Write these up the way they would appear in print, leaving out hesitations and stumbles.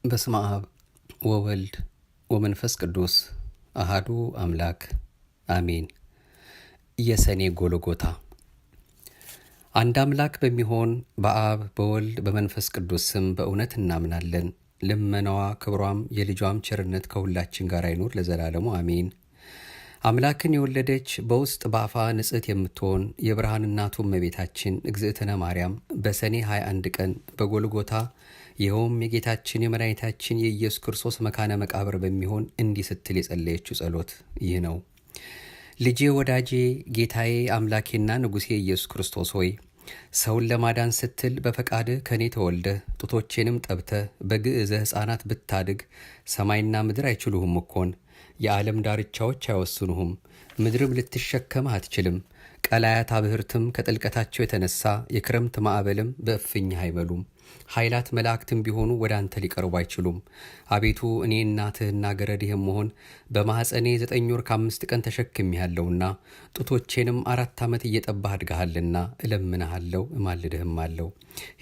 በስመ አብ ወወልድ ወመንፈስ ቅዱስ አሃዱ አምላክ አሜን። የሰኔ ጎልጎታ። አንድ አምላክ በሚሆን በአብ በወልድ በመንፈስ ቅዱስ ስም በእውነት እናምናለን። ልመናዋ ክብሯም የልጇም ቸርነት ከሁላችን ጋር ይኑር ለዘላለሙ አሜን። አምላክን የወለደች በውስጥ በአፋ ንጽሕት የምትሆን የብርሃን እናቱ እመቤታችን እግዝእትነ ማርያም በሰኔ 21 ቀን በጎልጎታ ይኸውም የጌታችን የመድኃኒታችን የኢየሱስ ክርስቶስ መካነ መቃብር በሚሆን እንዲህ ስትል የጸለየችው ጸሎት ይህ ነው። ልጄ ወዳጄ ጌታዬ አምላኬና ንጉሴ ኢየሱስ ክርስቶስ ሆይ ሰውን ለማዳን ስትል በፈቃድህ ከኔ ተወልደህ ጡቶቼንም ጠብተህ በግዕዘ ሕፃናት ብታድግ ሰማይና ምድር አይችሉህም እኮን፣ የዓለም ዳርቻዎች አይወስኑህም፣ ምድርም ልትሸከምህ አትችልም። ቀላያት አብህርትም ከጥልቀታቸው የተነሳ የክረምት ማዕበልም በእፍኝህ አይበሉም። ኃይላት መላእክትም ቢሆኑ ወደ አንተ ሊቀርቡ አይችሉም። አቤቱ እኔ እናትህና ገረድህ መሆን በማኅፀኔ 9 ወር ከ5 ቀን ተሸክሜሃለሁና ጡቶቼንም 4 ዓመት እየጠባህ አድገሃልና እለምንሃለሁ እማልድህም አለው።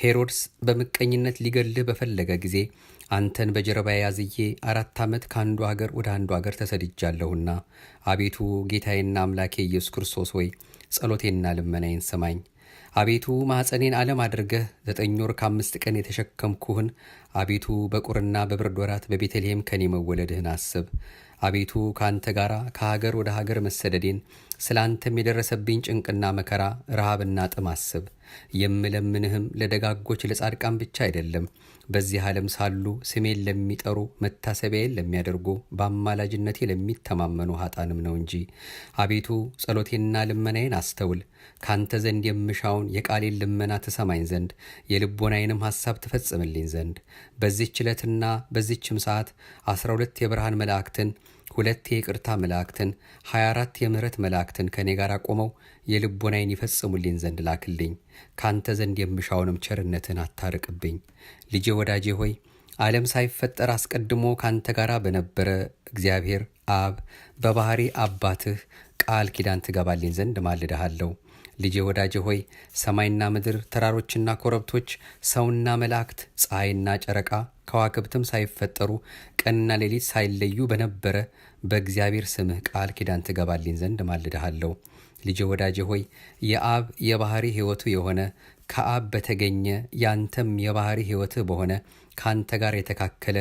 ሄሮድስ በምቀኝነት ሊገልህ በፈለገ ጊዜ አንተን በጀርባ ያዝዬ 4 ዓመት ከአንዱ አገር ወደ አንዱ አገር ተሰድጃለሁና አቤቱ ጌታዬና አምላኬ ኢየሱስ ክርስቶስ ሆይ ጸሎቴና ልመናዬን ስማኝ። አቤቱ ማኅፀኔን ዓለም አድርገህ 9 ወር ከ5 ቀን የተሸከምኩህን አቤቱ በቁርና በብርድ ወራት በቤተልሔም ከኔ መወለድህን አስብ። አቤቱ ከአንተ ጋር ከሀገር ወደ ሀገር መሰደዴን ስለ አንተም የደረሰብኝ ጭንቅና መከራ ረሃብና ጥም አስብ። የምለምንህም ለደጋጎች ለጻድቃን ብቻ አይደለም፣ በዚህ ዓለም ሳሉ ስሜን ለሚጠሩ መታሰቢያዬን ለሚያደርጉ በአማላጅነቴ ለሚተማመኑ ኃጣንም ነው እንጂ። አቤቱ ጸሎቴና ልመናዬን አስተውል። ካንተ ዘንድ የምሻውን የቃሌን ልመና ትሰማኝ ዘንድ የልቦናዬንም ሐሳብ ትፈጽምልኝ ዘንድ በዚህች ዕለትና በዚህችም ሰዓት 12 የብርሃን መላእክትን 2 የይቅርታ መላእክትን 24 የምህረት መላእክትን ከኔ ጋር ቆመው የልቦናዬን ይፈጽሙልኝ ዘንድ ላክልኝ። ካንተ ዘንድ የምሻውንም ቸርነትን አታርቅብኝ። ልጄ ወዳጄ ሆይ ዓለም ሳይፈጠር አስቀድሞ ካንተ ጋር በነበረ እግዚአብሔር አብ በባህሪ አባትህ ቃል ኪዳን ትገባልኝ ዘንድ ማልድሃለሁ። ልጄ ወዳጄ ሆይ ሰማይና ምድር ተራሮችና ኮረብቶች ሰውና መላእክት ፀሐይና ጨረቃ ከዋክብትም ሳይፈጠሩ ቀንና ሌሊት ሳይለዩ በነበረ በእግዚአብሔር ስምህ ቃል ኪዳን ትገባልኝ ዘንድ ማልድሃለሁ። ልጄ ወዳጄ ሆይ የአብ የባህሪ ሕይወቱ የሆነ ከአብ በተገኘ ያንተም የባህሪ ሕይወትህ በሆነ ካንተ ጋር የተካከለ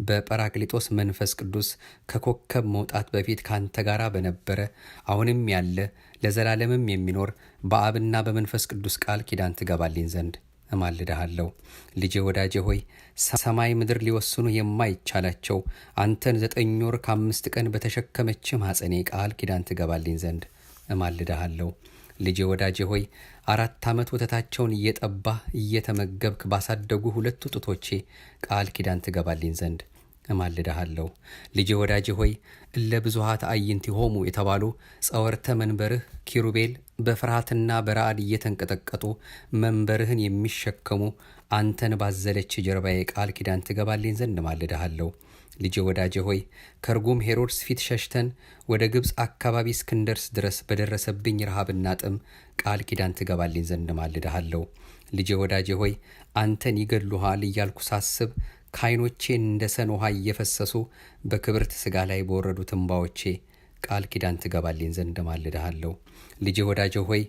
በጰራቅሊጦስ መንፈስ ቅዱስ ከኮከብ መውጣት በፊት ካንተ ጋር በነበረ አሁንም ያለ ለዘላለምም የሚኖር በአብና በመንፈስ ቅዱስ ቃል ኪዳን ትገባልኝ ዘንድ እማልድሃለሁ። ልጄ ወዳጄ ሆይ ሰማይ ምድር ሊወስኑ የማይቻላቸው አንተን 9 ወር ከ5 ቀን በተሸከመች ማኅፀኔ ቃል ኪዳን ትገባልኝ ዘንድ እማልድሃለሁ። ልጄ ወዳጄ ሆይ 4 ዓመት ወተታቸውን እየጠባህ እየተመገብክ ባሳደጉ 2 ጡቶቼ ቃል ኪዳን ትገባልኝ ዘንድ እማልድሃለሁ። ልጄ ወዳጄ ሆይ እለ ብዙኃት አዕይንቲሆሙ የተባሉ ጸወርተ መንበርህ ኪሩቤል በፍርሃትና በረዓድ እየተንቀጠቀጡ መንበርህን የሚሸከሙ አንተን ባዘለች ጀርባዬ ቃል ኪዳን ትገባልኝ ዘንድ እማልድሃለሁ። ልጄ ወዳጄ ሆይ ከርጉም ሄሮድስ ፊት ሸሽተን ወደ ግብፅ አካባቢ እስክንደርስ ድረስ በደረሰብኝ ረሃብና ጥም ቃል ኪዳን ትገባልኝ ዘንድ እማልድሃለሁ። ልጄ ወዳጄ ሆይ አንተን ይገድሉሃል እያልኩ ሳስብ ከዓይኖቼ እንደ ሰን ውሃ እየፈሰሱ በክብርት ሥጋ ላይ በወረዱ እንባዎቼ ቃል ኪዳን ትገባልኝ ዘንድ እማልድሃለሁ። ልጄ ወዳጄ ሆይ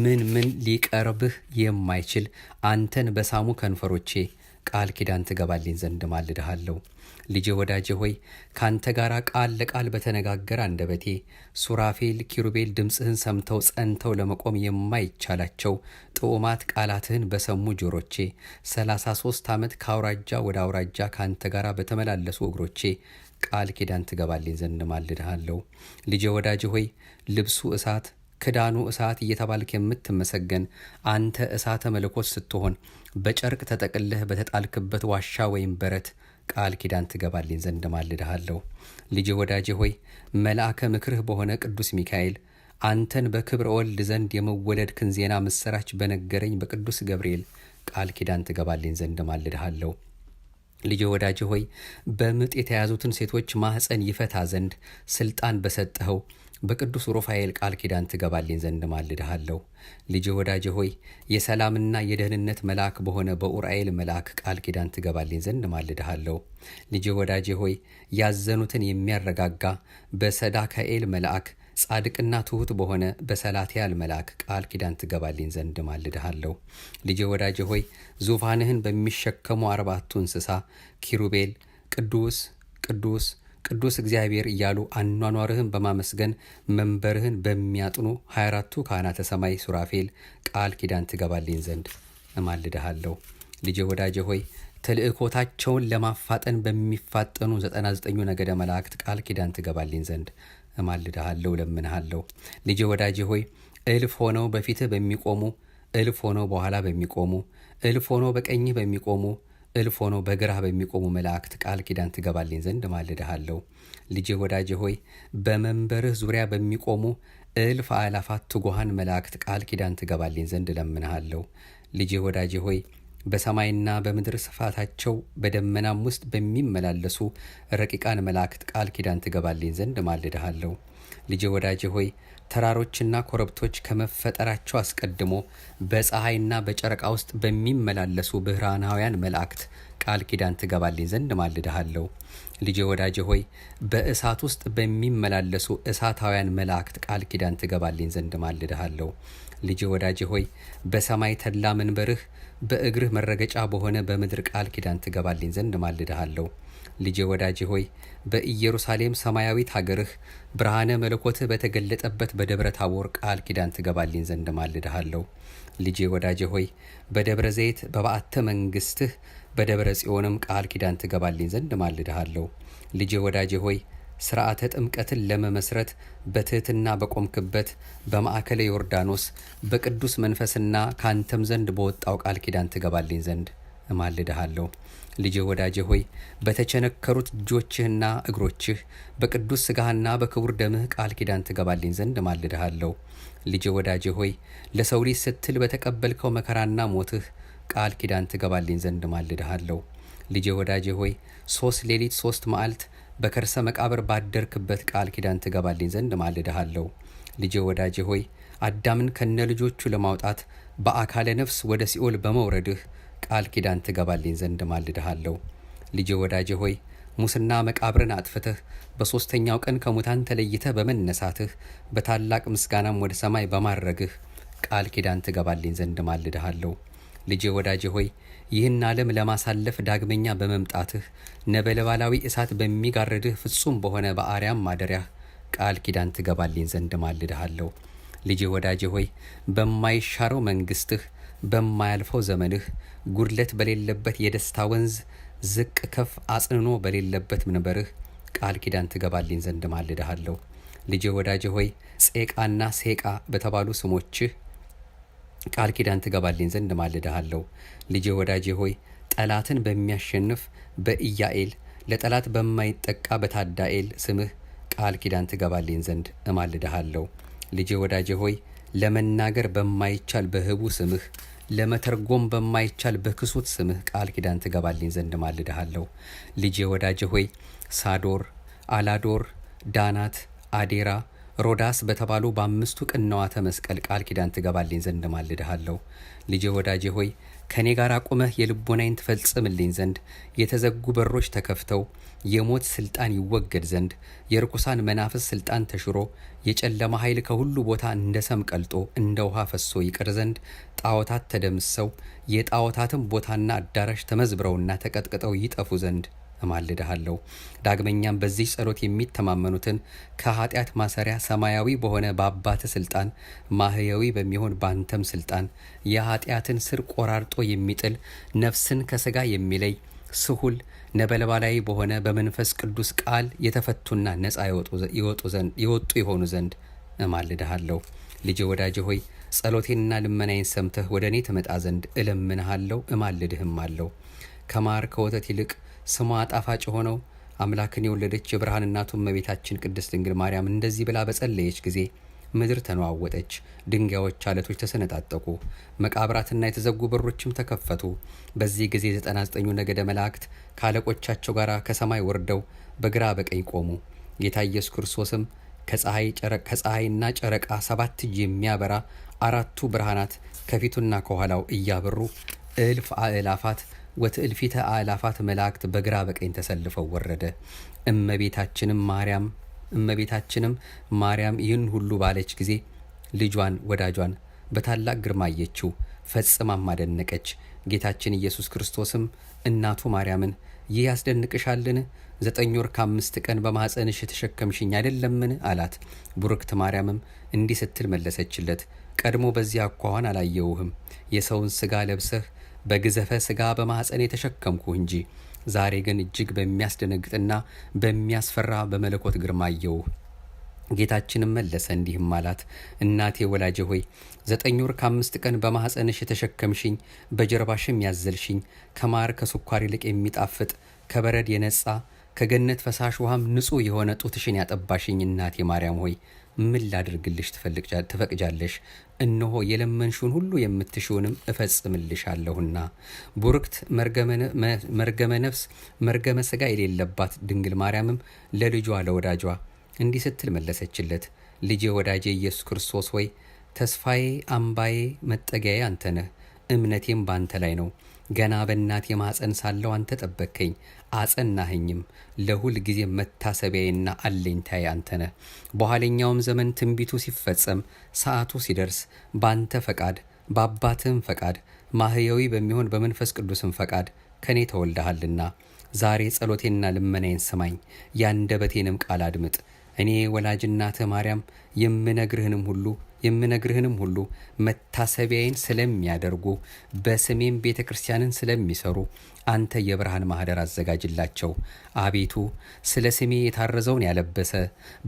ምን ሊቀርብህ የማይችል አንተን በሳሙ ከንፈሮቼ ቃል ኪዳን ትገባልኝ ዘንድ እማልድሃለሁ። ልጄ ወዳጄ ሆይ ካንተ ጋር ቃል ለቃል በተነጋገረ አንደበቴ ሱራፌል ኪሩቤል ድምፅህን ሰምተው ጸንተው ለመቆም የማይቻላቸው ጥዑማት ቃላትህን በሰሙ ጆሮቼ 33 ዓመት ከአውራጃ ወደ አውራጃ ካንተ ጋር በተመላለሱ እግሮቼ ቃል ኪዳን ትገባልኝ ዘንድ እማልድሃለሁ። ልጄ ወዳጄ ሆይ ልብሱ እሳት ክዳኑ እሳት እየተባልክ የምትመሰገን አንተ እሳተ መለኮት ስትሆን በጨርቅ ተጠቅልህ በተጣልክበት ዋሻ ወይም በረት ቃል ኪዳን ትገባልኝ ዘንድ እማልድሃለሁ። ልጄ ወዳጄ ሆይ መልአከ ምክርህ በሆነ ቅዱስ ሚካኤል አንተን በክብረ ወልድ ዘንድ የመወለድክን ዜና ምስራች በነገረኝ በቅዱስ ገብርኤል ቃል ኪዳን ትገባልኝ ዘንድ እማልድሃለሁ። ልጄ ወዳጄ ሆይ በምጥ የተያዙትን ሴቶች ማኅፀን ይፈታ ዘንድ ስልጣን በሰጠኸው በቅዱስ ሩፋኤል ቃል ኪዳን ትገባልኝ ዘንድ ማልድሃለሁ። ልጄ ወዳጄ ሆይ የሰላምና የደህንነት መልአክ በሆነ በኡራኤል መልአክ ቃል ኪዳን ትገባልኝ ዘንድ ማልድሃለሁ። ልጄ ወዳጄ ሆይ ያዘኑትን የሚያረጋጋ በሰዳካኤል መልአክ ጻድቅና ትሑት በሆነ በሰላትያል መልአክ ቃል ኪዳን ትገባልኝ ዘንድ ማልድሃለሁ። ልጄ ወዳጄ ሆይ ዙፋንህን በሚሸከሙ 4ቱ እንስሳ ኪሩቤል ቅዱስ ቅዱስ ቅዱስ እግዚአብሔር እያሉ አኗኗርህን በማመስገን መንበርህን በሚያጥኑ 24ቱ ካህናተ ሰማይ ሱራፌል ቃል ኪዳን ትገባልኝ ዘንድ እማልድሃለሁ። ልጄ ወዳጄ ሆይ ተልእኮታቸውን ለማፋጠን በሚፋጠኑ 99ኙ ነገደ መላእክት ቃል ኪዳን ትገባልኝ ዘንድ እማልድሃለሁ፣ ለምንሃለሁ። ልጄ ወዳጄ ሆይ እልፍ ሆነው በፊትህ በሚቆሙ፣ እልፍ ሆነው በኋላ በሚቆሙ፣ እልፍ ሆነው በቀኝህ በሚቆሙ፣ እልፍ ሆነው በግራህ በሚቆሙ መላእክት ቃል ኪዳን ትገባልኝ ዘንድ እማልድሃለሁ። ልጄ ወዳጄ ሆይ በመንበርህ ዙሪያ በሚቆሙ እልፍ አእላፋት ትጉሃን መላእክት ቃል ኪዳን ትገባልኝ ዘንድ እለምንሃለሁ። ልጄ ወዳጄ ሆይ በሰማይና በምድር ስፋታቸው በደመናም ውስጥ በሚመላለሱ ረቂቃን መላእክት ቃል ኪዳን ትገባልኝ ዘንድ እማልድሃለሁ። ልጄ ወዳጄ ሆይ ተራሮችና ኮረብቶች ከመፈጠራቸው አስቀድሞ በፀሐይና በጨረቃ ውስጥ በሚመላለሱ ብርሃናውያን መላእክት ቃል ኪዳን ትገባልኝ ዘንድ እማልድሃለሁ። ልጄ ወዳጄ ሆይ በእሳት ውስጥ በሚመላለሱ እሳታውያን መላእክት ቃል ኪዳን ትገባልኝ ዘንድ እማልድሃለሁ። ልጄ ወዳጄ ሆይ በሰማይ ተድላ መንበርህ በእግርህ መረገጫ በሆነ በምድር ቃል ኪዳን ትገባልኝ ዘንድ እማልድሃለሁ። ልጄ ወዳጄ ሆይ በኢየሩሳሌም ሰማያዊት ሀገርህ ብርሃነ መለኮትህ በተገለጠበት በደብረ ታቦር ቃል ኪዳን ትገባልኝ ዘንድ እማልድሃለሁ። ልጄ ወዳጄ ሆይ በደብረ ዘይት በበዓተ መንግሥትህ በደብረ ጽዮንም ቃል ኪዳን ትገባልኝ ዘንድ እማልድሃለሁ። ልጄ ወዳጄ ሆይ ስርዓተ ጥምቀትን ለመመስረት በትህትና በቆምክበት በማዕከለ ዮርዳኖስ በቅዱስ መንፈስና ካንተም ዘንድ በወጣው ቃል ኪዳን ትገባልኝ ዘንድ እማልድሃለሁ። ልጄ ወዳጄ ሆይ በተቸነከሩት እጆችህና እግሮችህ በቅዱስ ሥጋህና በክቡር ደምህ ቃል ኪዳን ትገባልኝ ዘንድ እማልድሃለሁ። ልጄ ወዳጄ ሆይ ለሰው ልጅ ስትል በተቀበልከው መከራና ሞትህ ቃል ኪዳን ትገባልኝ ዘንድ እማልድሃለሁ። ልጄ ወዳጄ ሆይ 3 ሌሊት 3 መዓልት በከርሰ መቃብር ባደርክበት ቃል ኪዳን ትገባልኝ ዘንድ እማልድሃለሁ። ልጄ ወዳጄ ሆይ አዳምን ከነ ልጆቹ ለማውጣት በአካለ ነፍስ ወደ ሲኦል በመውረድህ ቃል ኪዳን ትገባልኝ ዘንድ እማልድሃለሁ። ልጄ ወዳጄ ሆይ ሙስና መቃብርን አጥፍተህ በ3ኛው ቀን ከሙታን ተለይተህ በመነሳትህ በታላቅ ምስጋናም ወደ ሰማይ በማረግህ ቃል ኪዳን ትገባልኝ ዘንድ እማልድሃለሁ። ልጄ ወዳጄ ሆይ ይህን ዓለም ለማሳለፍ ዳግመኛ በመምጣትህ ነበልባላዊ እሳት በሚጋርድህ ፍጹም በሆነ በአርያም ማደሪያህ ቃል ኪዳን ትገባልኝ ዘንድ እማልድሃለሁ። ልጄ ወዳጄ ሆይ በማይሻረው መንግሥትህ በማያልፈው ዘመንህ ጉድለት በሌለበት የደስታ ወንዝ ዝቅ ከፍ አጽንኖ በሌለበት መንበርህ ቃል ኪዳን ትገባልኝ ዘንድ እማልድሃለሁ። ልጄ ወዳጄ ሆይ ጼቃና ሴቃ በተባሉ ስሞችህ ቃል ኪዳን ትገባልኝ ዘንድ እማልድሃለሁ። ልጄ ወዳጄ ሆይ ጠላትን በሚያሸንፍ በኢያኤል ለጠላት በማይጠቃ በታዳኤል ስምህ ቃል ኪዳን ትገባልኝ ዘንድ እማልድሃለሁ። ልጄ ወዳጄ ሆይ ለመናገር በማይቻል በህቡ ስምህ ለመተርጎም በማይቻል በክሱት ስምህ ቃል ኪዳን ትገባልኝ ዘንድ እማልድሃለሁ። ልጄ ወዳጄ ሆይ ሳዶር፣ አላዶር፣ ዳናት፣ አዴራ፣ ሮዳስ በተባሉ በ5ቱ ቅንዋተ መስቀል ቃል ኪዳን ትገባልኝ ዘንድ እማልድሃለሁ። ልጄ ወዳጄ ሆይ ከኔ ጋር አቁመህ የልቦናዬን ትፈጽምልኝ ዘንድ የተዘጉ በሮች ተከፍተው የሞት ስልጣን ይወገድ ዘንድ የርኩሳን መናፍስ ስልጣን ተሽሮ የጨለማ ኃይል ከሁሉ ቦታ እንደ ሰም ቀልጦ እንደ ውሃ ፈሶ ይቀር ዘንድ ጣዖታት ተደምሰው የጣዖታትም ቦታና አዳራሽ ተመዝብረውና ተቀጥቅጠው ይጠፉ ዘንድ እማልድሃለሁ። ዳግመኛም በዚህ ጸሎት የሚተማመኑትን ከኃጢአት ማሰሪያ ሰማያዊ በሆነ በአባትህ ስልጣን ማህያዊ በሚሆን ባንተም ስልጣን የኃጢአትን ስር ቆራርጦ የሚጥል ነፍስን ከሥጋ የሚለይ ስሁል ነበልባላዊ በሆነ በመንፈስ ቅዱስ ቃል የተፈቱና ነፃ ይወጡ የሆኑ ዘንድ እማልድሃለሁ። ልጄ ወዳጄ ሆይ ጸሎቴንና ልመናዬን ሰምተህ ወደ እኔ ትመጣ ዘንድ እለምንሃለሁ፣ እማልድህም አለሁ። ከማር ከወተት ይልቅ ስሟ ጣፋጭ ሆነው አምላክን የወለደች የብርሃን እናቱ እመቤታችን ቅድስት ድንግል ማርያም እንደዚህ ብላ በጸለየች ጊዜ ምድር ተነዋወጠች፣ ድንጋዮች አለቶች ተሰነጣጠቁ፣ መቃብራትና የተዘጉ በሮችም ተከፈቱ። በዚህ ጊዜ 99ኙ ነገደ መላእክት ከአለቆቻቸው ጋር ከሰማይ ወርደው በግራ በቀኝ ቆሙ። ጌታ ኢየሱስ ክርስቶስም ከፀሐይና ጨረቃ 7 እጅ የሚያበራ 4ቱ ብርሃናት ከፊቱና ከኋላው እያበሩ እልፍ አእላፋት ወትእልፊተ አእላፋት መላእክት በግራ በቀኝ ተሰልፈው ወረደ። እመቤታችንም ማርያም ይህን ሁሉ ባለች ጊዜ ልጇን ወዳጇን በታላቅ ግርማ አየችው፣ ፈጽማም አደነቀች። ጌታችን ኢየሱስ ክርስቶስም እናቱ ማርያምን ይህ ያስደንቅሻልን? 9 ወር ከ5 ቀን በማኅፀንሽ የተሸከምሽኝ አይደለምን? አላት። ቡርክት ማርያምም እንዲህ ስትል መለሰችለት፣ ቀድሞ በዚህ አኳኋን አላየውህም። የሰውን ሥጋ ለብሰህ በግዘፈ ሥጋ በማኅፀን የተሸከምኩህ እንጂ ዛሬ ግን እጅግ በሚያስደነግጥና በሚያስፈራ በመለኮት ግርማ አየውህ። ጌታችንም መለሰ እንዲህም አላት፣ እናቴ ወላጄ ሆይ 9 ወር ከ5 ቀን በማኅፀንሽ የተሸከምሽኝ በጀርባሽም ያዘልሽኝ ከማር ከስኳር ይልቅ የሚጣፍጥ ከበረድ የነጻ ከገነት ፈሳሽ ውሃም ንጹሕ የሆነ ጡትሽን ያጠባሽኝ እናቴ ማርያም ሆይ ምን ላድርግልሽ ትፈቅጃለሽ? እነሆ የለመንሽውን ሁሉ የምትሽውንም እፈጽምልሻለሁና። ቡርክት መርገመ ነፍስ መርገመ ሥጋ የሌለባት ድንግል ማርያምም ለልጇ ለወዳጇ እንዲህ ስትል መለሰችለት፣ ልጄ ወዳጄ ኢየሱስ ክርስቶስ ሆይ ተስፋዬ፣ አምባዬ፣ መጠጊያዬ አንተ ነህ። እምነቴም በአንተ ላይ ነው። ገና በእናቴ ማኅፀን ሳለሁ አንተ ጠበቅከኝ፣ አጸናኸኝም። ለሁል ጊዜ መታሰቢያዬና አለኝታዬ አንተ ነህ። በኋለኛውም ዘመን ትንቢቱ ሲፈጸም ሰዓቱ ሲደርስ በአንተ ፈቃድ በአባትህም ፈቃድ ማህያዊ በሚሆን በመንፈስ ቅዱስም ፈቃድ ከእኔ ተወልደሃልና ዛሬ ጸሎቴና ልመናዬን ስማኝ፣ ያንደበቴንም ቃል አድምጥ። እኔ ወላጅ እናትህ ማርያም የምነግርህንም ሁሉ መታሰቢያዬን ስለሚያደርጉ በስሜም ቤተ ክርስቲያንን ስለሚሰሩ አንተ የብርሃን ማኅደር አዘጋጅላቸው። አቤቱ ስለ ስሜ የታረዘውን ያለበሰ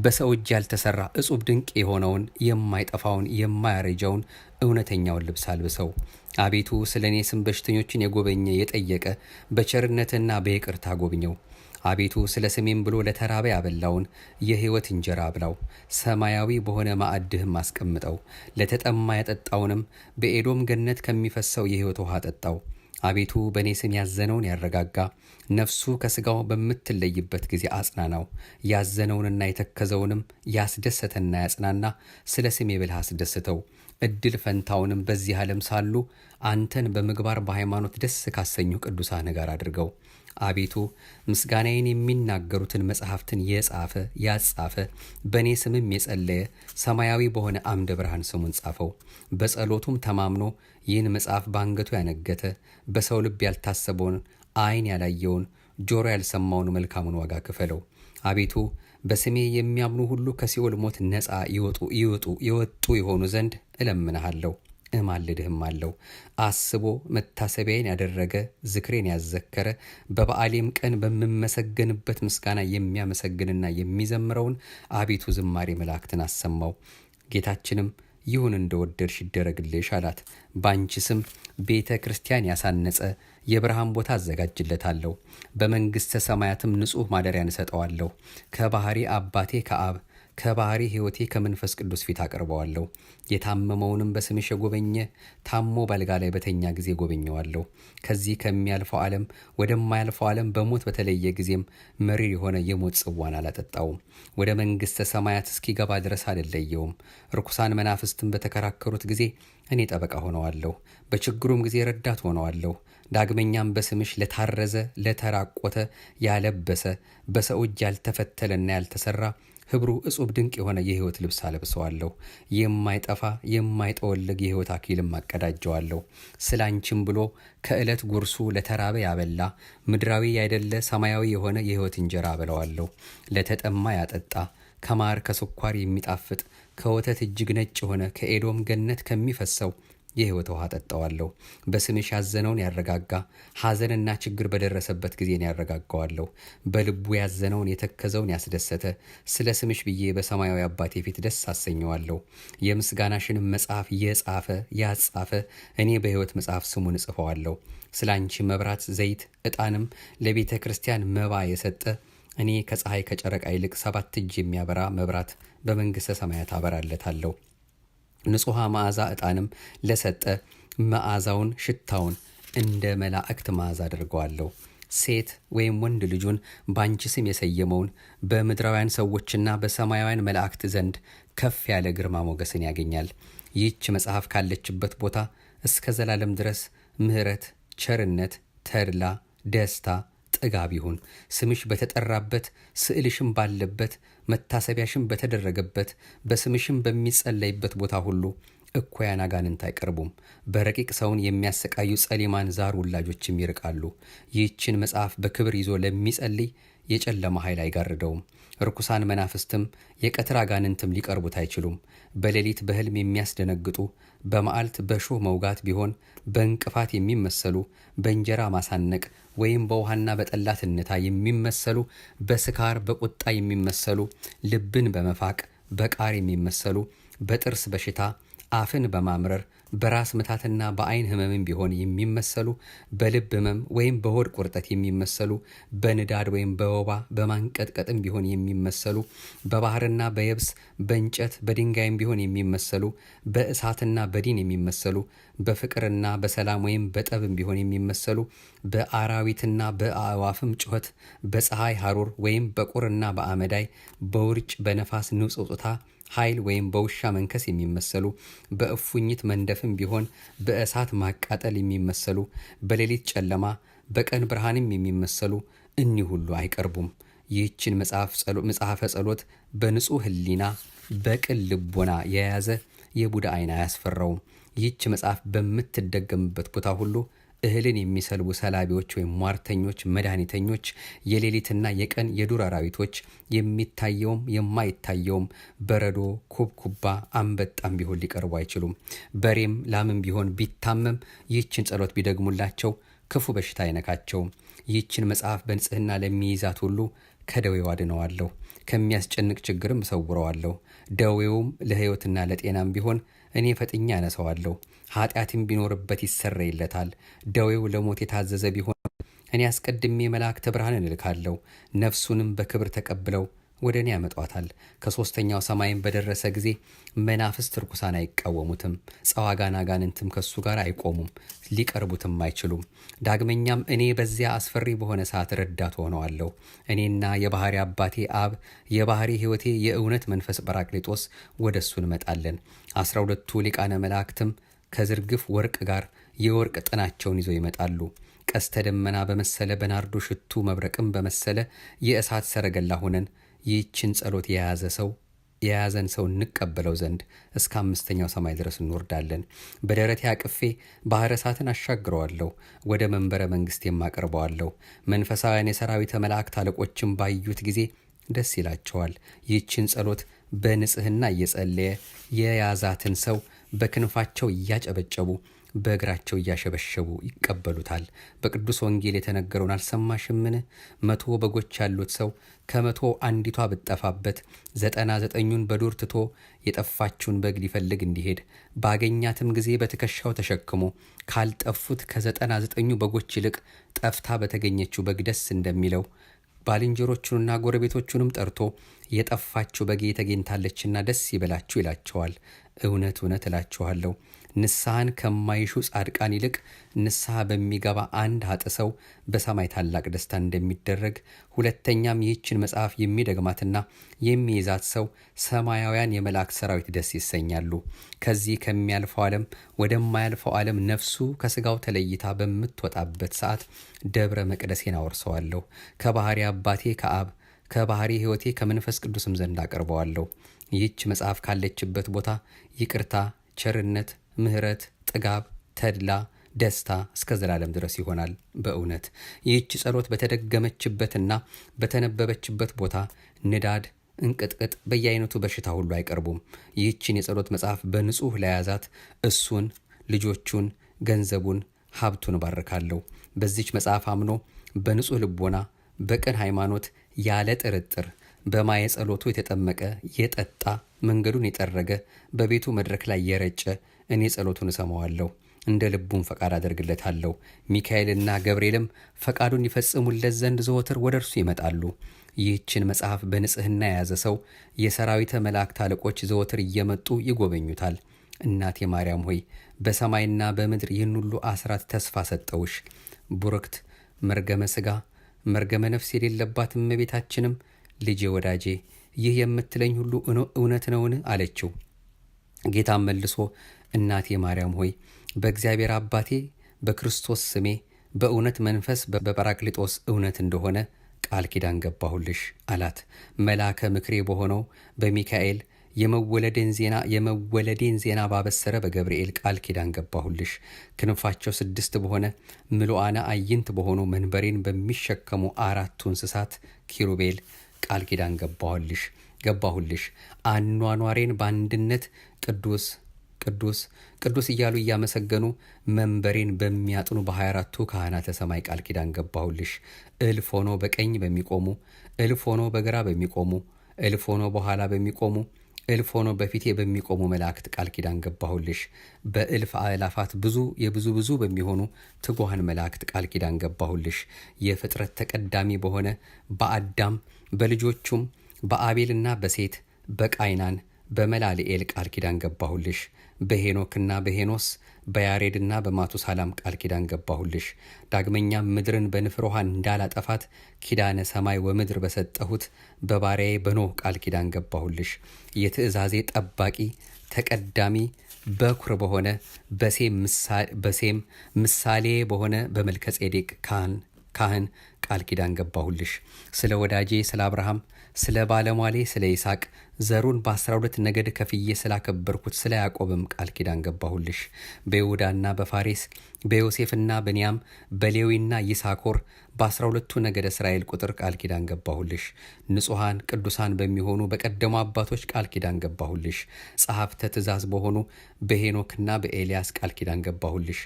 በሰው እጅ ያልተሠራ እጹብ ድንቅ የሆነውን የማይጠፋውን የማያረጀውን እውነተኛውን ልብስ አልብሰው። አቤቱ ስለ እኔ ስም በሽተኞችን የጎበኘ የጠየቀ በቸርነትና በይቅርታ ጎብኘው። አቤቱ ስለ ስሜም ብሎ ለተራበ ያበላውን የሕይወት እንጀራ አብላው። ሰማያዊ በሆነ ማዕድህም አስቀምጠው። ለተጠማ ያጠጣውንም በኤዶም ገነት ከሚፈሰው የሕይወት ውሃ ጠጣው። አቤቱ በእኔ ስም ያዘነውን ያረጋጋ፣ ነፍሱ ከሥጋው በምትለይበት ጊዜ አጽናናው። ያዘነውንና የተከዘውንም ያስደሰተና ያጽናና፣ ስለ ስሜ ብለህ አስደስተው። እድል ፈንታውንም በዚህ ዓለም ሳሉ አንተን በምግባር በሃይማኖት ደስ ካሰኙ ቅዱሳን ጋር አድርገው። አቤቱ ምስጋናዬን የሚናገሩትን መጽሐፍትን ያጻፈ በእኔ ስምም የጸለየ ሰማያዊ በሆነ አምደ ብርሃን ስሙን ጻፈው። በጸሎቱም ተማምኖ ይህን መጽሐፍ በአንገቱ ያነገተ በሰው ልብ ያልታሰበውን ዓይን ያላየውን ጆሮ ያልሰማውን መልካሙን ዋጋ ክፈለው። አቤቱ በስሜ የሚያምኑ ሁሉ ከሲኦል ሞት ነፃ ይወጡ የሆኑ ዘንድ እለምንሃለሁ እማልድህም አለው። አስቦ መታሰቢያዬን ያደረገ ዝክሬን ያዘከረ በበዓሌም ቀን በምመሰገንበት ምስጋና የሚያመሰግንና የሚዘምረውን አቤቱ ዝማሬ መላእክትን አሰማው። ጌታችንም ይሁን እንደወደድሽ ይደረግልሽ አላት። በአንቺ ስም ቤተ ክርስቲያን ያሳነጸ የብርሃን ቦታ አዘጋጅለታለሁ። በመንግሥተ ሰማያትም ንጹሕ ማደሪያን እሰጠዋለሁ። ከባሕሪ አባቴ ከአብ ከባሕሪ ሕይወቴ ከመንፈስ ቅዱስ ፊት አቀርበዋለሁ። የታመመውንም በስምሽ የጎበኘ ታሞ ባልጋ ላይ በተኛ ጊዜ ጎበኘዋለሁ። ከዚህ ከሚያልፈው ዓለም ወደማያልፈው ዓለም በሞት በተለየ ጊዜም መሪር የሆነ የሞት ጽዋን አላጠጣውም። ወደ መንግሥተ ሰማያት እስኪገባ ድረስ አልለየውም። ርኩሳን መናፍስትን በተከራከሩት ጊዜ እኔ ጠበቃ ሆነዋለሁ፣ በችግሩም ጊዜ ረዳት ሆነዋለሁ። ዳግመኛም በስምሽ ለታረዘ ለተራቆተ ያለበሰ በሰው እጅ ያልተፈተለና ያልተሰራ ህብሩ እጹብ ድንቅ የሆነ የሕይወት ልብስ አለብሰዋለሁ። የማይጠፋ የማይጠወልግ የሕይወት አክሊልም አቀዳጀዋለሁ። ስለ አንቺም ብሎ ከዕለት ጉርሱ ለተራበ ያበላ ምድራዊ ያይደለ ሰማያዊ የሆነ የሕይወት እንጀራ አበለዋለሁ። ለተጠማ ያጠጣ ከማር ከስኳር የሚጣፍጥ ከወተት እጅግ ነጭ የሆነ ከኤዶም ገነት ከሚፈሰው የሕይወት ውሃ ጠጣዋለሁ። በስምሽ ያዘነውን ያረጋጋ ሐዘንና ችግር በደረሰበት ጊዜን ያረጋጋዋለሁ። በልቡ ያዘነውን የተከዘውን ያስደሰተ ስለ ስምሽ ብዬ በሰማያዊ አባቴ ፊት ደስ አሰኘዋለሁ። የምስጋናሽንም መጽሐፍ ያጻፈ እኔ በሕይወት መጽሐፍ ስሙን እጽፈዋለሁ። ስለ አንቺ መብራት ዘይት ዕጣንም ለቤተ ክርስቲያን መባ የሰጠ እኔ ከፀሐይ ከጨረቃ ይልቅ 7 እጅ የሚያበራ መብራት በመንግሥተ ሰማያት አበራለታለሁ። ንጹሐ መዓዛ ዕጣንም ለሰጠ መዓዛውን ሽታውን እንደ መላእክት መዓዛ አድርገዋለሁ። ሴት ወይም ወንድ ልጁን ባንቺ ስም የሰየመውን በምድራውያን ሰዎችና በሰማያውያን መላእክት ዘንድ ከፍ ያለ ግርማ ሞገስን ያገኛል። ይህች መጽሐፍ ካለችበት ቦታ እስከ ዘላለም ድረስ ምሕረት፣ ቸርነት፣ ተድላ፣ ደስታ፣ ጥጋብ ይሁን። ስምሽ በተጠራበት፣ ስዕልሽም ባለበት፣ መታሰቢያሽም በተደረገበት፣ በስምሽም በሚጸለይበት ቦታ ሁሉ እኩያን አጋንንት አይቀርቡም። በረቂቅ ሰውን የሚያሰቃዩ ጸሊማን ዛር ውላጆችም ይርቃሉ። ይህችን መጽሐፍ በክብር ይዞ ለሚጸልይ የጨለማ ኃይል አይጋርደውም። ርኩሳን መናፍስትም የቀትር አጋንንትም ሊቀርቡት አይችሉም። በሌሊት በሕልም የሚያስደነግጡ፣ በመዓልት በሾህ መውጋት ቢሆን በእንቅፋት የሚመሰሉ፣ በእንጀራ ማሳነቅ ወይም በውሃና በጠላ ትንታ የሚመሰሉ፣ በስካር በቁጣ የሚመሰሉ፣ ልብን በመፋቅ በቃር የሚመሰሉ፣ በጥርስ በሽታ አፍን በማምረር በራስ ምታትና በአይን ህመምም ቢሆን የሚመሰሉ፣ በልብ ህመም ወይም በሆድ ቁርጠት የሚመሰሉ፣ በንዳድ ወይም በወባ በማንቀጥቀጥም ቢሆን የሚመሰሉ፣ በባህርና በየብስ በእንጨት በድንጋይም ቢሆን የሚመሰሉ፣ በእሳትና በዲን የሚመሰሉ፣ በፍቅርና በሰላም ወይም በጠብም ቢሆን የሚመሰሉ፣ በአራዊትና በአእዋፍም ጩኸት፣ በፀሐይ ሐሩር ወይም በቁርና በአመዳይ፣ በውርጭ በነፋስ ንውጽውጽታ ኃይል ወይም በውሻ መንከስ የሚመሰሉ፣ በእፉኝት መንደፍም ቢሆን በእሳት ማቃጠል የሚመሰሉ፣ በሌሊት ጨለማ በቀን ብርሃንም የሚመሰሉ እኒህ ሁሉ አይቀርቡም። ይህችን መጽሐፈ ጸሎት በንጹሕ ሕሊና በቅን ልቦና የያዘ የቡዳ ዓይን አያስፈራውም። ይህች መጽሐፍ በምትደገምበት ቦታ ሁሉ እህልን የሚሰልቡ ሰላቢዎች ወይም ሟርተኞች፣ መድኃኒተኞች፣ የሌሊትና የቀን የዱር አራዊቶች፣ የሚታየውም የማይታየውም በረዶ፣ ኩብኩባ፣ አንበጣም ቢሆን ሊቀርቡ አይችሉም። በሬም ላምም ቢሆን ቢታመም ይህችን ጸሎት ቢደግሙላቸው ክፉ በሽታ አይነካቸውም። ይህችን መጽሐፍ በንጽህና ለሚይዛት ሁሉ ከደዌው አድነዋለሁ፣ ከሚያስጨንቅ ችግርም እሰውረዋለሁ። ደዌውም ለሕይወትና ለጤናም ቢሆን እኔ ፈጥኜ አነሰዋለሁ። ኃጢአትም ቢኖርበት ይሰረይለታል። ደዌው ለሞት የታዘዘ ቢሆን እኔ አስቀድሜ መላእክተ ብርሃንን እልካለሁ፣ ነፍሱንም በክብር ተቀብለው ወደ እኔ ያመጧታል። ከሦስተኛው ሰማይም በደረሰ ጊዜ መናፍስት ርኩሳን አይቃወሙትም፣ ጸዋጋን አጋንንትም ከሱ ጋር አይቆሙም፣ ሊቀርቡትም አይችሉም። ዳግመኛም እኔ በዚያ አስፈሪ በሆነ ሰዓት ረዳት ሆነዋለሁ። እኔና የባህሪ አባቴ አብ፣ የባህሪ ሕይወቴ የእውነት መንፈስ ጰራቅሊጦስ ወደ እሱ እንመጣለን። 12ቱ ሊቃነ መላእክትም ከዝርግፍ ወርቅ ጋር የወርቅ ጥናቸውን ይዘው ይመጣሉ። ቀስተ ደመና በመሰለ በናርዶ ሽቱ መብረቅም በመሰለ የእሳት ሰረገላ ሆነን ይህችን ጸሎት የያዘን ሰው እንቀበለው ዘንድ እስከ 5ኛው ሰማይ ድረስ እንወርዳለን። በደረቴ አቅፌ ባህረ እሳትን አሻግረዋለሁ፣ ወደ መንበረ መንግሥት የማቀርበዋለሁ። መንፈሳውያን የሰራዊተ መላእክት አለቆችም ባዩት ጊዜ ደስ ይላቸዋል። ይህችን ጸሎት በንጽህና እየጸለየ የያዛትን ሰው በክንፋቸው እያጨበጨቡ በእግራቸው እያሸበሸቡ ይቀበሉታል። በቅዱስ ወንጌል የተነገረውን አልሰማሽምን? 100 በጎች ያሉት ሰው ከ100 አንዲቷ ብትጠፋበት 99ኙን በዱር ትቶ የጠፋችውን በግ ሊፈልግ እንዲሄድ ባገኛትም ጊዜ በትከሻው ተሸክሞ ካልጠፉት ከ99ኙ በጎች ይልቅ ጠፍታ በተገኘችው በግ ደስ እንደሚለው ባልንጀሮቹንና ጎረቤቶቹንም ጠርቶ የጠፋችው በጌ ተገኝታለችና ደስ ይበላችሁ ይላቸዋል። እውነት እውነት እላችኋለሁ ንስሐን ከማይሹ ጻድቃን ይልቅ ንስሐ በሚገባ አንድ ኃጥእ ሰው በሰማይ ታላቅ ደስታ እንደሚደረግ፣ ሁለተኛም ይህችን መጽሐፍ የሚደግማትና የሚይዛት ሰው ሰማያውያን የመላእክት ሰራዊት ደስ ይሰኛሉ። ከዚህ ከሚያልፈው ዓለም ወደማያልፈው ዓለም ነፍሱ ከሥጋው ተለይታ በምትወጣበት ሰዓት ደብረ መቅደሴን አወርሰዋለሁ። ከባሕሪ አባቴ ከአብ ከባሕሪ ሕይወቴ ከመንፈስ ቅዱስም ዘንድ አቀርበዋለሁ። ይህች መጽሐፍ ካለችበት ቦታ ይቅርታ፣ ቸርነት፣ ምሕረት፣ ጥጋብ፣ ተድላ፣ ደስታ እስከ ዘላለም ድረስ ይሆናል። በእውነት ይህች ጸሎት በተደገመችበትና በተነበበችበት ቦታ ንዳድ፣ እንቅጥቅጥ፣ በየአይነቱ በሽታ ሁሉ አይቀርቡም። ይህችን የጸሎት መጽሐፍ በንጹሕ ለያዛት እሱን፣ ልጆቹን፣ ገንዘቡን፣ ሀብቱን እባርካለሁ። በዚች መጽሐፍ አምኖ በንጹሕ ልቦና በቅን ሃይማኖት ያለ ጥርጥር በማየ ጸሎቱ የተጠመቀ የጠጣ መንገዱን የጠረገ በቤቱ መድረክ ላይ የረጨ እኔ ጸሎቱን እሰማዋለሁ፣ እንደ ልቡም ፈቃድ አደርግለታለሁ። ሚካኤልና ገብርኤልም ፈቃዱን ይፈጽሙለት ዘንድ ዘወትር ወደ እርሱ ይመጣሉ። ይህችን መጽሐፍ በንጽህና የያዘ ሰው የሰራዊተ መላእክት አለቆች ዘወትር እየመጡ ይጎበኙታል። እናቴ ማርያም ሆይ በሰማይና በምድር ይህን ሁሉ አስራት ተስፋ ሰጠውሽ። ቡርክት መርገመ ሥጋ መርገመ ነፍስ የሌለባት እመቤታችንም ልጄ ወዳጄ ይህ የምትለኝ ሁሉ እውነት ነውን? አለችው። ጌታም መልሶ እናቴ ማርያም ሆይ በእግዚአብሔር አባቴ በክርስቶስ ስሜ በእውነት መንፈስ በጰራቅሊጦስ እውነት እንደሆነ ቃል ኪዳን ገባሁልሽ አላት። መልአከ ምክሬ በሆነው በሚካኤል የመወለዴን ዜና ባበሰረ በገብርኤል ቃል ኪዳን ገባሁልሽ። ክንፋቸው 6 በሆነ ምሉዓነ አዕይንት በሆኑ መንበሬን በሚሸከሙ 4 እንስሳት ኪሩቤል ቃል ኪዳን ገባሁልሽ። አኗኗሬን በአንድነት ቅዱስ ቅዱስ ቅዱስ እያሉ እያመሰገኑ መንበሬን በሚያጥኑ በ24ቱ ካህናተ ሰማይ ቃል ኪዳን ገባሁልሽ። እልፍ ሆኖ በቀኝ በሚቆሙ፣ እልፍ ሆኖ በግራ በሚቆሙ፣ እልፍ ሆኖ በኋላ በሚቆሙ፣ እልፍ ሆኖ በፊቴ በሚቆሙ መላእክት ቃል ኪዳን ገባሁልሽ። በእልፍ አእላፋት ብዙ በሚሆኑ ትጉሃን መላእክት ቃል ኪዳን ገባሁልሽ። የፍጥረት ተቀዳሚ በሆነ በአዳም በልጆቹም በአቤልና በሴት በቃይናን በመላልኤል ቃል ኪዳን ገባሁልሽ። በሄኖክና በሄኖስ በያሬድና በማቱሳላም ቃል ኪዳን ገባሁልሽ። ዳግመኛም ምድርን በንፍር ውሃ እንዳላጠፋት ኪዳነ ሰማይ ወምድር በሰጠሁት በባሪያዬ በኖህ ቃል ኪዳን ገባሁልሽ። የትእዛዜ ጠባቂ ተቀዳሚ በኩር በሆነ በሴም ምሳሌ በሆነ በመልከጼዴቅ ካህን ቃል ኪዳን ገባሁልሽ። ስለ ወዳጄ ስለ አብርሃም ስለ ባለሟሌ ስለ ይስሐቅ ዘሩን በ12 ነገድ ከፍዬ ስላከበርኩት ስለ ያዕቆብም ቃል ኪዳን ገባሁልሽ። በይሁዳና በፋሬስ በዮሴፍና በንያም በሌዊና ይሳኮር በ12ቱ ነገደ እስራኤል ቁጥር ቃል ኪዳን ገባሁልሽ። ንጹሐን ቅዱሳን በሚሆኑ በቀደሙ አባቶች ቃል ኪዳን ገባሁልሽ። ጸሐፍተ ትእዛዝ በሆኑ በሄኖክና በኤልያስ ቃል ኪዳን ገባሁልሽ።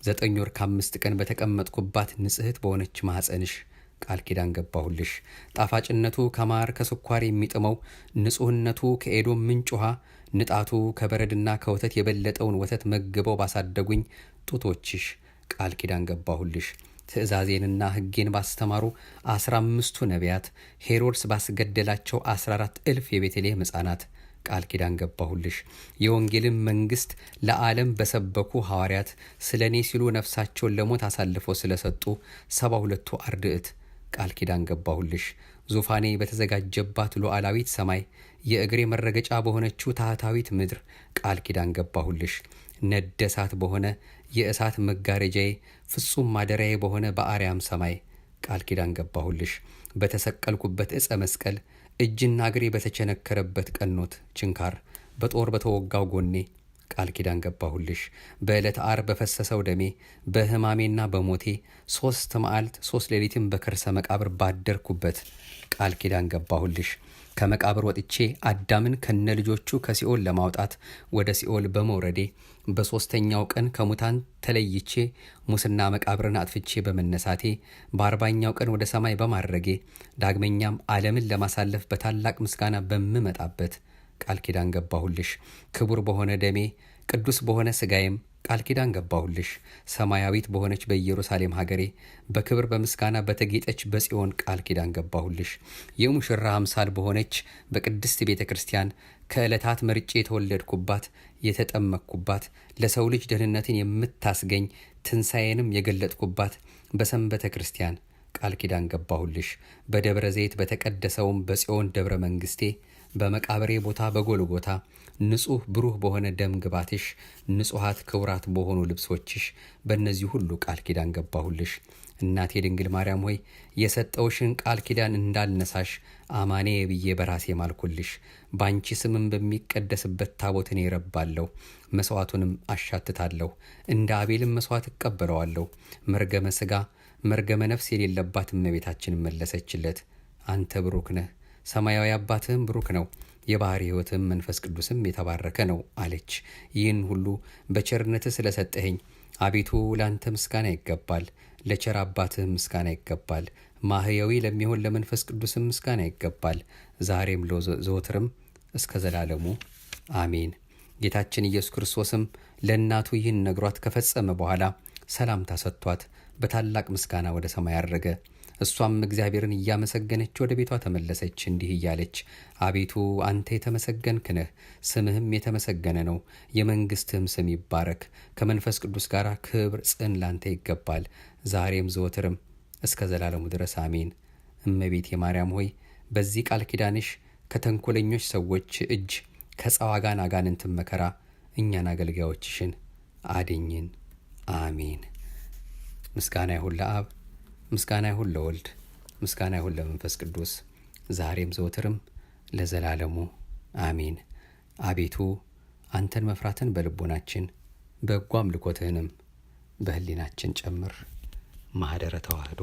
9 ወር ከ5 ቀን በተቀመጥኩባት ንጽሕት በሆነች ማኅፀንሽ ቃል ኪዳን ገባሁልሽ። ጣፋጭነቱ ከማር ከስኳር የሚጥመው ንጹሕነቱ ከኤዶም ምንጭ ውሃ ንጣቱ ከበረድና ከወተት የበለጠውን ወተት መግበው ባሳደጉኝ ጡቶችሽ ቃል ኪዳን ገባሁልሽ። ትእዛዜንና ሕጌን ባስተማሩ 15ቱ ነቢያት ሄሮድስ ባስገደላቸው 14,000 የቤተልሔም ሕፃናት ቃል ኪዳን ገባሁልሽ። የወንጌልን መንግሥት ለዓለም በሰበኩ ሐዋርያት ስለ እኔ ሲሉ ነፍሳቸውን ለሞት አሳልፈው ስለሰጡ 72ቱ አርድእት ቃል ኪዳን ገባሁልሽ። ዙፋኔ በተዘጋጀባት ሉዓላዊት ሰማይ የእግሬ መረገጫ በሆነችው ታህታዊት ምድር ቃል ኪዳን ገባሁልሽ። ነደ እሳት በሆነ የእሳት መጋረጃዬ ፍጹም ማደሪያዬ በሆነ በአርያም ሰማይ ቃል ኪዳን ገባሁልሽ። በተሰቀልኩበት ዕፀ መስቀል እጅና እግሬ በተቸነከረበት ቀኖት ችንካር በጦር በተወጋው ጎኔ ቃል ኪዳን ገባሁልሽ። በዕለተ ዓርብ በፈሰሰው ደሜ በሕማሜና በሞቴ 3 መዓልት 3 ሌሊትም በከርሰ መቃብር ባደርኩበት ቃል ኪዳን ገባሁልሽ። ከመቃብር ወጥቼ አዳምን ከነ ልጆቹ ከሲኦል ለማውጣት ወደ ሲኦል በመውረዴ በ3ኛው ቀን ከሙታን ተለይቼ ሙስና መቃብርን አጥፍቼ በመነሳቴ በ40ኛው ቀን ወደ ሰማይ በማረጌ ዳግመኛም ዓለምን ለማሳለፍ በታላቅ ምስጋና በምመጣበት ቃል ኪዳን ገባሁልሽ። ክቡር በሆነ ደሜ ቅዱስ በሆነ ሥጋዬም ቃል ኪዳን ገባሁልሽ። ሰማያዊት በሆነች በኢየሩሳሌም ሀገሬ በክብር በምስጋና በተጌጠች በጽዮን ቃል ኪዳን ገባሁልሽ። የሙሽራ አምሳል በሆነች በቅድስት ቤተ ክርስቲያን ከዕለታት መርጬ የተወለድኩባት የተጠመቅኩባት ለሰው ልጅ ደህንነትን የምታስገኝ ትንሣኤንም የገለጥኩባት በሰንበተ ክርስቲያን ቃል ኪዳን ገባሁልሽ። በደብረ ዘይት በተቀደሰውም በጽዮን ደብረ መንግሥቴ በመቃብሬ ቦታ በጎልጎታ ንጹሕ ብሩህ በሆነ ደም ግባትሽ ንጹሐት ክቡራት በሆኑ ልብሶችሽ በእነዚህ ሁሉ ቃል ኪዳን ገባሁልሽ። እናቴ ድንግል ማርያም ሆይ የሰጠውሽን ቃል ኪዳን እንዳልነሳሽ አማኔ ብዬ በራሴ ማልኩልሽ። በአንቺ ስምም በሚቀደስበት ታቦትን ይረባለሁ፣ መሥዋዕቱንም አሻትታለሁ፣ እንደ አቤልም መሥዋዕት እቀበለዋለሁ። መርገመ ሥጋ መርገመ ነፍስ የሌለባት እመቤታችን መለሰችለት፣ አንተ ብሩክ ነህ፣ ሰማያዊ አባትህም ብሩክ ነው፣ የባሕርይ ሕይወትም መንፈስ ቅዱስም የተባረከ ነው አለች። ይህን ሁሉ በቸርነትህ ስለሰጠኸኝ አቤቱ ለአንተ ምስጋና ይገባል፣ ለቸር አባትህ ምስጋና ይገባል፣ ማህያዊ ለሚሆን ለመንፈስ ቅዱስም ምስጋና ይገባል፣ ዛሬም ዘወትርም እስከ ዘላለሙ አሜን። ጌታችን ኢየሱስ ክርስቶስም ለእናቱ ይህን ነግሯት ከፈጸመ በኋላ ሰላምታ ሰጥቷት በታላቅ ምስጋና ወደ ሰማይ አረገ። እሷም እግዚአብሔርን እያመሰገነች ወደ ቤቷ ተመለሰች፣ እንዲህ እያለች አቤቱ አንተ የተመሰገንክ ነህ፣ ስምህም የተመሰገነ ነው፣ የመንግሥትህም ስም ይባረክ። ከመንፈስ ቅዱስ ጋር ክብር ጽን ላንተ ይገባል፣ ዛሬም ዘወትርም እስከ ዘላለሙ ድረስ አሜን። እመቤቴ ማርያም ሆይ በዚህ ቃል ኪዳንሽ ከተንኮለኞች ሰዎች እጅ ከጸዋጋን አጋንንትን መከራ እኛን አገልጋዮችሽን አድኝን። አሜን። ምስጋና ይሁን ለአብ፣ ምስጋና ይሁን ለወልድ፣ ምስጋና ይሁን ለመንፈስ ቅዱስ ዛሬም ዘወትርም ለዘላለሙ አሜን። አቤቱ አንተን መፍራትን በልቦናችን በጎ አምልኮትህንም በህሊናችን ጨምር። ማኅደረ ተዋህዶ